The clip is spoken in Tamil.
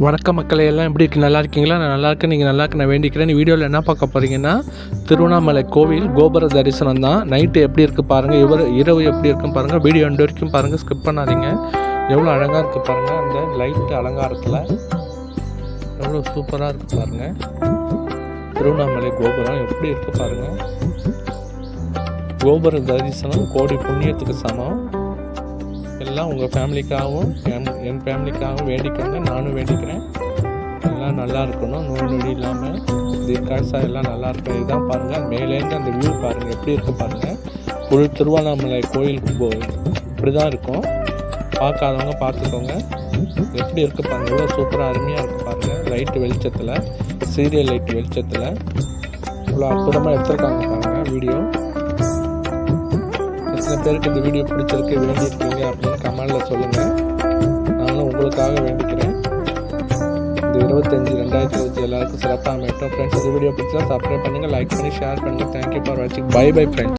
வணக்க மக்களை எல்லாம் எப்படி இருக்கு? நல்லா இருக்கீங்களா? நான் நல்லா இருக்கேன். நீங்கள் நல்லா இருக்க நான் வேண்டிக்கிறேன். வீடியோவில் என்ன பார்க்க போகிறீங்கன்னா, திருவண்ணாமலை கோவில் கோபுர தரிசனம் தான். நைட்டு எப்படி இருக்குது பாருங்கள், இரவு எப்படி இருக்குன்னு பாருங்கள். வீடியோ ரெண்டு வரைக்கும் பாருங்கள், ஸ்கிப் பண்ணாதீங்க. எவ்வளோ அழகாக இருக்குது பாருங்கள். அந்த லைட்டு அலங்காரத்தில் எவ்வளோ சூப்பராக இருக்குது பாருங்கள். திருவண்ணாமலை கோபுரம் எப்படி இருக்குது பாருங்கள். கோபுர தரிசனம் கோடி புண்ணியத்துக்கு சமம். எல்லாம் உங்கள் ஃபேமிலிக்காகவும் என் ஃபேமிலிக்காகவும் வேண்டிக்கோங்க. நானும் வேண்டிக்கிறேன். எல்லாம் நல்லா இருக்கணும், நோய் நொடி இல்லாமல் தீர்க்காயசா எல்லாம் நல்லா இருக்கணும். இதுதான் பாருங்கள், மேலேருந்து அந்த வியூ பாருங்கள் எப்படி இருக்குது பாருங்கள். ஒரு திருவண்ணாமலை கோயிலுக்கு இப்படி தான் இருக்கும். பார்க்காதவங்க பார்த்துக்கோங்க. எப்படி இருக்குது பாருங்கள், எவ்வளோ சூப்பராக அருமையாக இருக்குது பாருங்கள். லைட்டு வெளிச்சத்தில், சீரியல் லைட்டு வெளிச்சத்தில் இவ்வளோ அற்புதமாக எடுத்துருக்காங்க பாருங்கள். வீடியோ எத்தனை பேருக்கு இந்த வீடியோ பிடிச்சிருக்கு, வேண்டியிருக்கீங்க அப்படின்னு கமெண்டில் சொல்லுங்கள். நானும் உங்களுக்காக வேண்டிக்கிறேன். இந்த 25/2020 எல்லாருக்கும் சிறப்பாக அமையட்டும். ஃப்ரெண்ட்ஸ், இந்த வீடியோ பிடிச்சா சப்ஸ்கிரைப் பண்ணுங்கள், லைக் பண்ணி ஷேர் பண்ணுங்கள். தேங்க்யூ ஃபார் வாட்சிங். Bye bye friends.